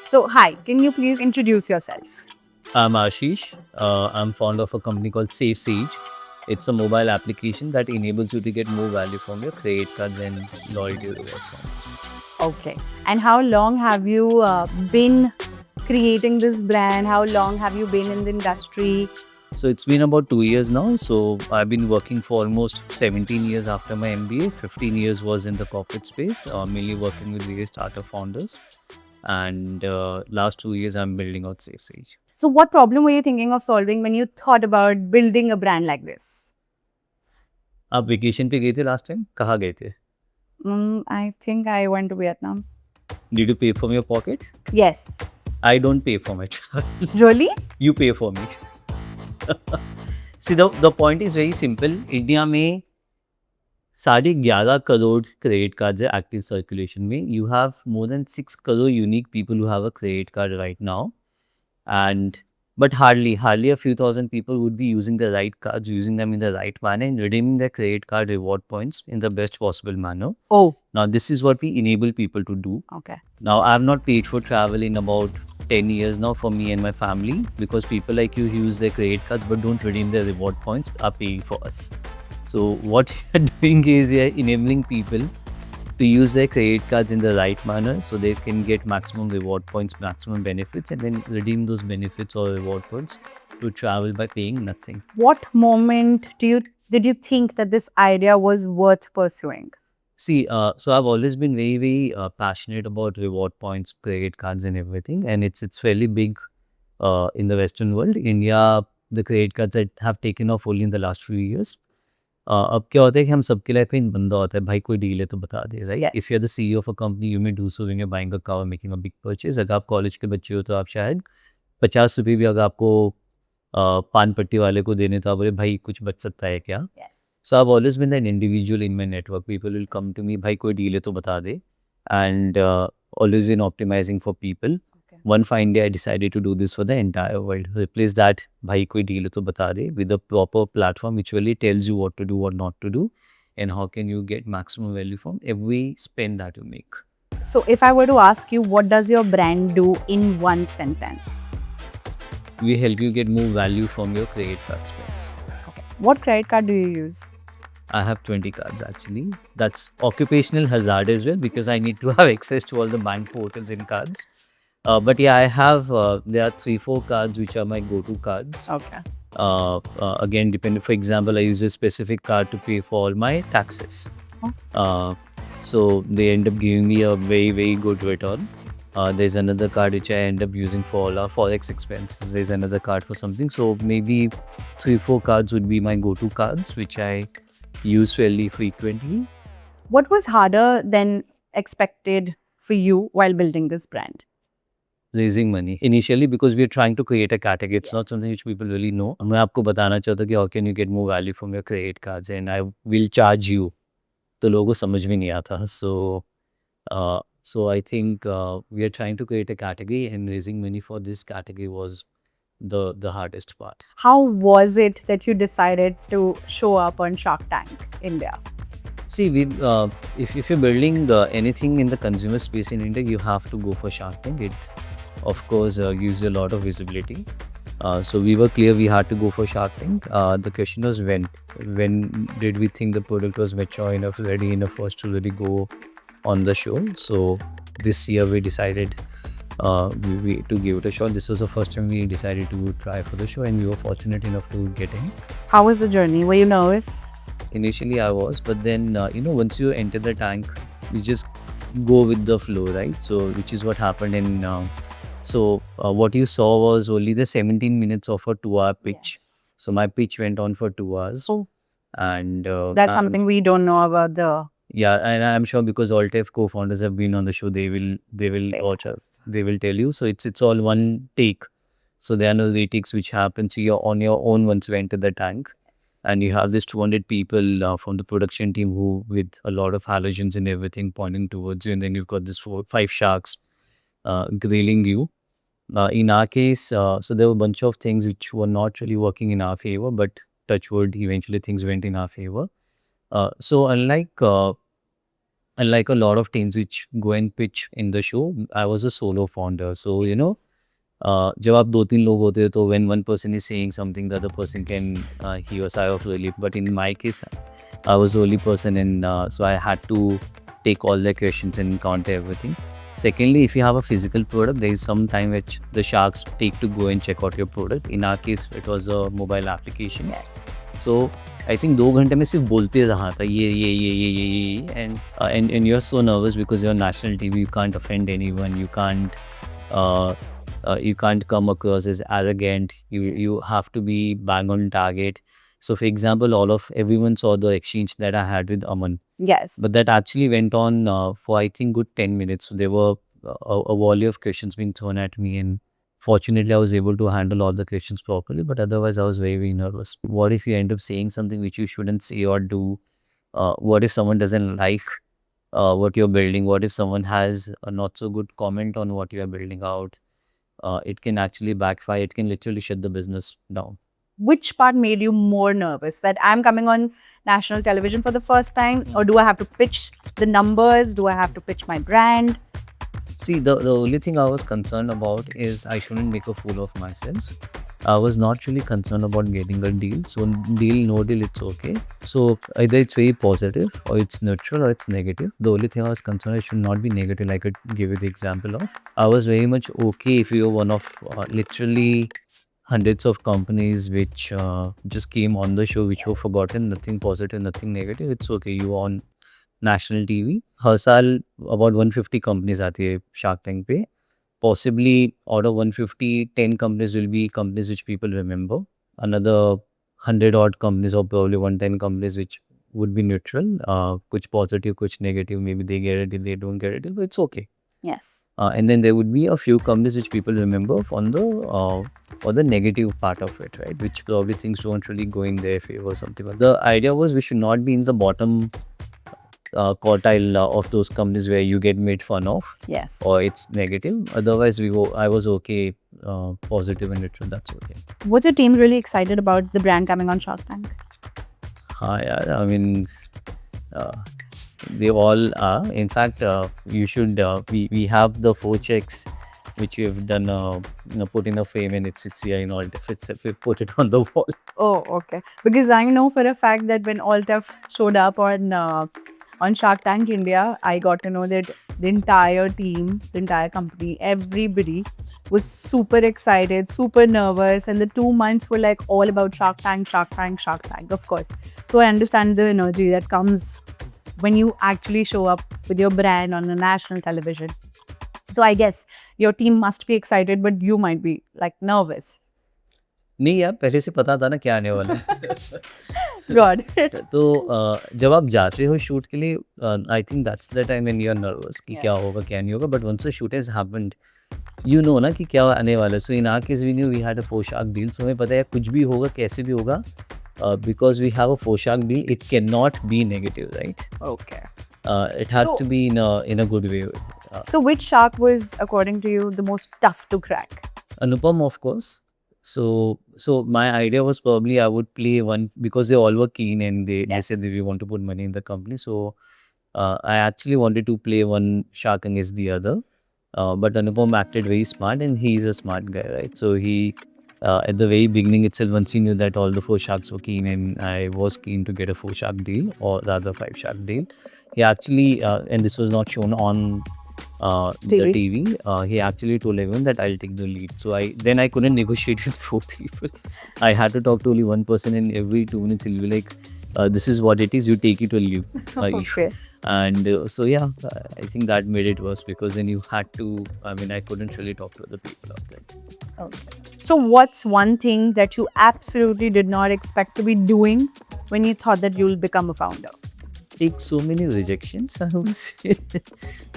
So, hi, can you please introduce yourself? I'm Ashish. I'm founder of a company called Safe Sage. It's a mobile application that enables you to get more value from your credit cards and loyalty reward points. Okay. And how long have you been creating this brand? How long have you been in the industry? So it's been about 2 years now. So I've been working for almost 17 years after my MBA. 15 years was in the corporate space, mainly working with various startup founders. And last 2 years, I'm building out Safe Sage. So, what problem were you thinking of solving when you thought about building a brand like this? आप vacation पे गए थे last time? कहाँ गए थे? I think I went to Vietnam. Did you pay from your pocket? Yes. I don't pay for my travel. Really? You pay for me. See, the point is very simple. India में 11.5 crore credit cards है active circulation में. You have more than 6 crore unique people who have a credit card right now. And but hardly a few thousand people would be using the right cards, using them in the right manner, and redeeming their credit card reward points in the best possible manner. Oh, Now, this is what we enable people to do. okay. Now, I've not paid for travel in about 10 years now for me and my family, because people like you who use their credit cards but don't redeem their reward points are paying for us. So, what we are doing is we are enabling people to use their credit cards in the right manner so they can get maximum reward points, maximum benefits, and then redeem those benefits or reward points to travel by paying nothing. What moment did you think that this idea was worth pursuing? See, so I've always been very passionate about reward points, credit cards, and everything, and it's fairly big in the Western world. India, the credit cards that have taken off only in the last few years. अब क्या होता है कि हम सबके life में बंदा होता है, भाई कोई डील है तो बता दे, right? If you are the CEO of a company, you may do so when you are buying a car, making a big purchase. अगर आप कॉलेज के बच्चे हो तो आप शायद 50 रुपये भी अगर आपको पान पट्टी वाले को देने तो आप बोले भाई कुछ बच सकता है क्या? Yes. So I've always been an individual in my network. People will come to me, भाई कोई डील है तो बता दे. And always in optimizing for people. Okay. One fine day I decided to do this for the entire world. Replace that भाई कोई deal है तो बता दे with a proper platform which really tells you what to do, what not to do, and how can you get maximum value from every spend that you make. So, if I were to ask you, what does your brand do in one sentence? We help you get more value from your credit card spends. Okay. What credit card do you use? I have 20 cards actually. That's occupational hazard as well because I need to have access to all the bank portals and cards. But yeah, I have, there are 3-4 cards which are my go-to cards. Okay. Again, depending, for example, I use a specific card to pay for all my taxes. So they end up giving me a very, very good return. There's another card which I end up using for all our forex expenses. There's another card for something. So maybe 3-4 cards would be my go-to cards, which I use fairly frequently. What was harder than expected for you while building this brand? Raising money initially because we're trying to create a category. It's not something which people really know. मैं आपको बताना चाहता हूँ कि how can you get more value from your credit cards and I will charge you. तो लोगों को समझ में नहीं आता. So I think we are trying to create a category and raising money for this category was the hardest part. How was it that you decided to show up on Shark Tank India? See, if you're building anything in the consumer space in India, you have to go for Shark Tank. It, of course, gives you a lot of visibility. So we were clear we had to go for Shark Tank. The question was when. When did we think the product was mature enough, ready enough for us to really go on the show? So this year we decided to give it a shot. This was the first time we decided to try for the show, and we were fortunate enough to get in. How was the journey? Were you nervous? Initially I was, but then once you enter the tank, you just go with the flow, right? So which is what happened in what you saw was only the 17 minutes of a 2-hour pitch. Yes. So my pitch went on for 2 hours. Oh, And that's something we don't know about the. yeah, and I'm sure because Altef co-founders have been on the show, they will Stay. watch up, they will tell you. So it's all one take. So there are no retakes which happen. So you're on your own once you enter the tank. And you have this 200 people from the production team who with a lot of halogens and everything pointing towards you. And then you've got this 5 sharks grilling you. In our case, so there were a bunch of things which were not really working in our favor, but touch wood, eventually things went in our favor. So unlike Unlike a lot of teams which go and pitch in the show, I was a solo founder. So, जब आप 2-3 लोग होते हैं तो when one person is saying something, the other person can hear a sigh of relief. But in my case, I was the only person, and so I had to take all the questions and counter everything. Secondly, if you have a physical product, there is some time which the sharks take to go and check out your product. In our case, it was a mobile application. So I think 2 घंटे में सिर्फ बोलते रहा था ये and you're so nervous because you're national TV. You can't offend anyone. You can't come across as arrogant. You have to be bang on target. So for example, everyone saw the exchange that I had with Aman, Yes. but that actually went on for I think good 10 minutes. So there were a volley of questions being thrown at me, and fortunately I was able to handle all the questions properly, but otherwise I was very, very nervous. What if you end up saying something which you shouldn't say or do? What if someone doesn't like what you're building? What if someone has a not so good comment on what you are building out? It can actually backfire. It can literally shut the business down. Which part made you more nervous? That I'm coming on national television for the first time, or do I have to pitch the numbers? Do I have to pitch my brand? See, the only thing I was concerned about is I shouldn't make a fool of myself. I was not really concerned about getting a deal. So, deal, no deal, it's okay. So, either it's very positive or it's neutral or it's negative. The only thing I was concerned, it should not be negative, like I could give you the example of. I was very much okay if you're one of literally hundreds of companies which just came on the show, which were forgotten, nothing positive, nothing negative. It's okay. You on national TV. हर साल about 150 companies आती है Shark Tank पे. Possibly out of 150, 10 companies will be companies which people remember. Another 100 odd companies or probably 110 companies which would be neutral. Kuch positive, kuch negative. Maybe they get it, they don't get it, but it's okay. Yes. And then there would be a few companies which people remember on the or the negative part of it, right? Which probably things don't really go in their favor or something. But the idea was we should not be in the bottom quartile of those companies where you get made fun of. Yes. Or it's negative. Otherwise, I was okay, positive and neutral. That's okay. Was your team really excited about the brand coming on Shark Tank? Yeah, I mean, they all are. In fact, you should. We have the 4 checks which we have done. Put in a frame and it's here in Altef. We put it on the wall. Oh, okay. Because I know for a fact that when Altef showed up on Shark Tank India, I got to know that the entire team, the entire company, everybody was super excited, super nervous, and the 2 months were like all about Shark Tank, Shark Tank, Shark Tank, of course. So I understand the energy that comes when you actually show up with your brand on a national television. So I guess your team must be excited, but you might be like nervous. नहीं यार, पहले से पता था ना क्या आने वाला है. God. तो जब आप जाते हो शूट के लिए, I think that's the time when you are nervous कि क्या होगा क्या नहीं होगा. But once the shoot has happened, you know ना कि क्या आने वाला है. So in our case we knew we had a 4 shark deal. So हमें पता है कुछ भी होगा, कैसे भी होगा, because we have a 4 shark deal, it can not be negative, right? Okay. It has So- to be in a good way. So which shark was, according to you, the most tough to crack? Anupam, of course. So my idea was probably I would play one because they all were keen and they Yes. said that we want to put money in the company. So I actually wanted to play one shark against the other. But Anupam acted very smart and he's a smart guy, right? So he, at the very beginning itself, once he knew that all the 4 sharks were keen and I was keen to get a 4 shark deal or rather 5 shark deal, he actually, and this was not shown on the TV. TV, he actually told everyone that I'll take the lead. So I couldn't negotiate with 4 people. I had to talk to only one person, and every 2 minutes he'll be like, "This is what it is. You take it or leave." Okay. And so yeah, I think that made it worse because then you had to. I mean, I couldn't really talk to other people out there. Okay. So what's one thing that you absolutely did not expect to be doing when you thought that you'll become a founder? Take so many rejections, I would say.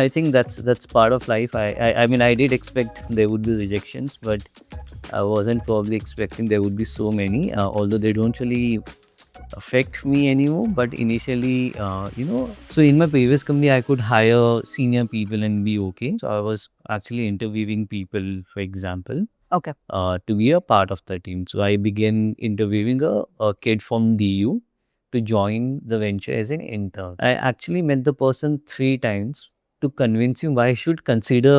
I think that's part of life. I mean, I did expect there would be rejections, but I wasn't probably expecting there would be so many. Although they don't really affect me anymore, but initially, so in my previous company, I could hire senior people and be okay. So I was actually interviewing people, for example, Okay. to be a part of the team. So I began interviewing a kid from DU to join the venture as an intern. I actually met the person 3 times to convince him why I should consider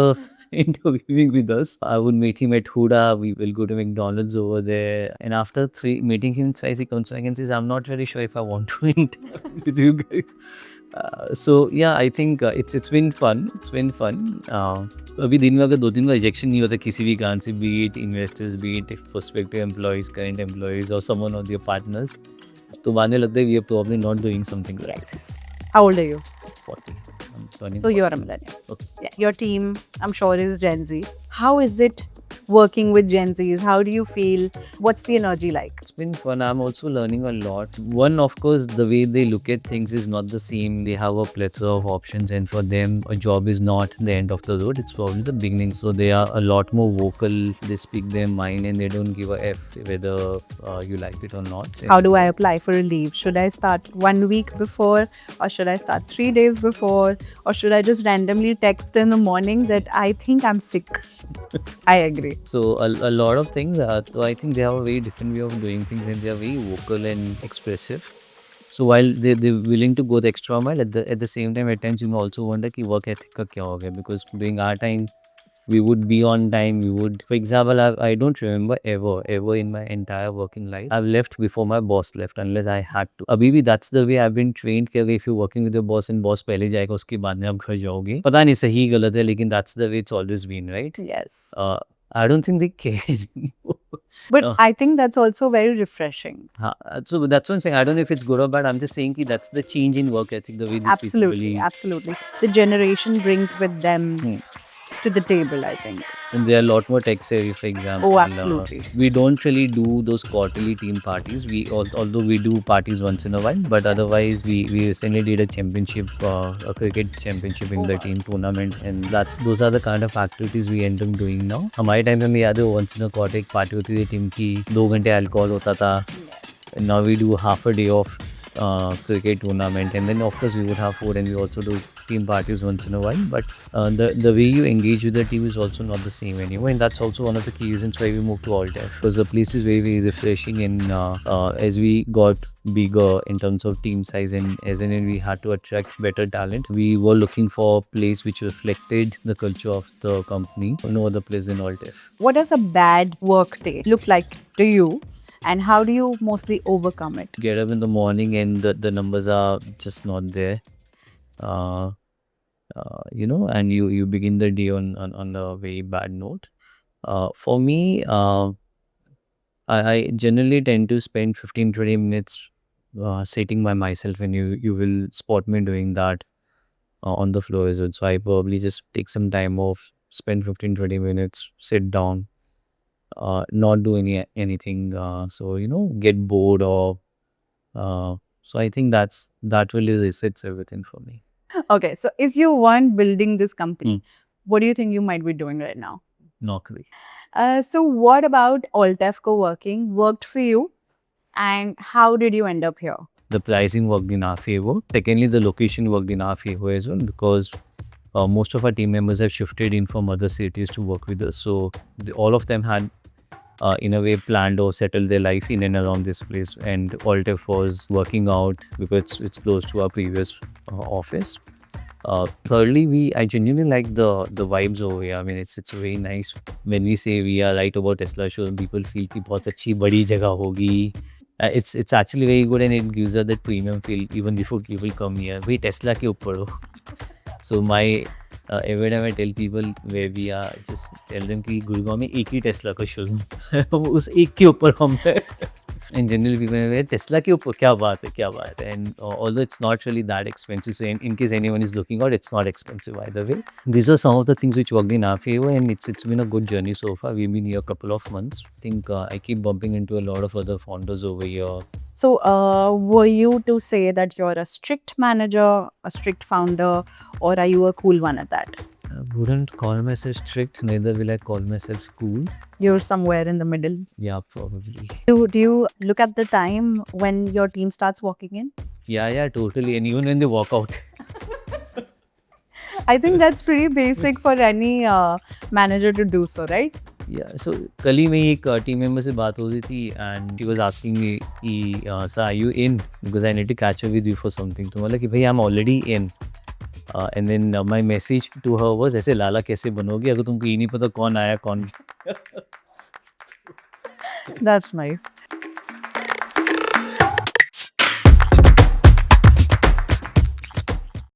interviewing with us. I would meet him at Huda. We will go to McDonald's over there. And after meeting him twice, he comes back and says, "I'm not very sure if I want to interview with you guys." So yeah, I think it's been fun. It's been fun. अभी दिन में अगर 2-3 का rejection नहीं होता किसी भी कारण से, be it investors, be it prospective employees, current employees or someone of their partners, तो मानने लगता है we are probably not doing something right. Yes. How old are you? 40. I'm turning So you're a 40. millennial. Okay. Yeah, your team, I'm sure, is Gen Z. How is it working with Gen Zs? How do you feel? What's the energy like? It's been fun. I'm also learning a lot. One, of course, the way they look at things is not the same. They have a plethora of options, and for them, a job is not the end of the road. It's probably the beginning. So they are a lot more vocal. They speak their mind, and they don't give a f whether you like it or not. How do I apply for a leave? Should I start 1 week before, or should I start 3 days before, or should I just randomly text in the morning that I think I'm sick? I agree. So a lot of things. So I think they have a very different way of doing things, and they are very vocal and expressive. So while they're willing to go the extra mile, at the same time, at times you may also wonder कि work ethic का क्या हो गया, because during our time we would be on time. We would, for example, I don't remember ever in my entire working life I've left before my boss left, unless I had to. अभी भी that's the way I've been trained कि if you're working with your boss and boss पहले जाएगा उसके बाद में आप घर जाओगे. पता नहीं सही गलत है, लेकिन that's the way it's always been, right? Yes. I don't think they care anymore. But I think that's also very refreshing. So that's what I'm saying. I don't know if it's good or bad. I'm just saying that that's the change in work ethic, the way these Absolutely, people absolutely. The generation brings with them to the table, I think. and they're a lot more tech savvy, for example. Oh, absolutely. We don't really do those quarterly team parties. Although we do parties once in a while, but otherwise we recently did a championship, a cricket championship in the team tournament, and those are the kind of activities we end up doing now. हमारे time पे हमें याद है once in a quarter एक party होती थी team की, 2 घंटे अल्कोहल होता था. And now we do half a day of cricket tournament, and then of course we would have food, and we also do team parties once in a while. But the way you engage with the team is also not the same anymore, and that's also one of the key reasons why we moved to Altaf, because the place is very, very refreshing. And as we got bigger in terms of team size, and as in we had to attract better talent, we were looking for a place which reflected the culture of the company. No other place in Altaf. What does a bad work day look like to you? And how do you mostly overcome it? Get up in the morning and the numbers are just not there. And you begin the day on a very bad note. For me, I generally tend to spend 15-20 minutes sitting by myself, and you will spot me doing that on the floor as well. So I probably just take some time off, spend 15-20 minutes, sit down, not do anything, so get bored, or so I think that really resets everything for me. Okay, so if you weren't building this company, what do you think you might be doing right now? Naukri. So what about Altaf co-working worked for you, and how did you end up here? The pricing worked in our favor. Secondly, the location worked in our favor as well, because most of our team members have shifted in from other cities to work with us. So all of them had in a way planned or settled their life in and around this place, and Altaf was working out because it's close to our previous office. Thirdly, I genuinely like the vibes over here. I mean, it's very nice. When we say we are right about Tesla show, people feel कि बहुत अच्छी बड़ी जगह होगी. It's actually very good, and it gives us that premium feel even before people come here. भाई Tesla के ऊपर हो. So every time I tell people where we are, just tell them कि गुड़गांव में एक ही टेस्ला का शोरूम, उस एक के ऊपर हम हैं. And generally people are like, Tesla के ऊपर क्या बात है. And although it's not really that expensive, so in case anyone is looking out, it's not expensive either way. These are some of the things which worked in our favor, and it's been a good journey so far. We've been here a couple of months. I think I keep bumping into a lot of other founders over here. So were you to say that you're a strict manager, a strict founder, or are you a cool one at that? I wouldn't call myself strict, neither will I call myself cool. You're somewhere in the middle. Yeah, probably. Do you look at the time when your team starts walking in? Yeah, totally. And even when they walk out. I think that's pretty basic for any manager to do so, right? या सो कल ही मेरी एक team member से बात हो रही थी and she was asking me कि sir are you in because I need to catch up with you for something, तो बोला कि भाई I am already in. And then my message to her was, ऐसे लाला कैसे बनोगे अगर तुमको ये नहीं पता कौन आया कौन। That's nice.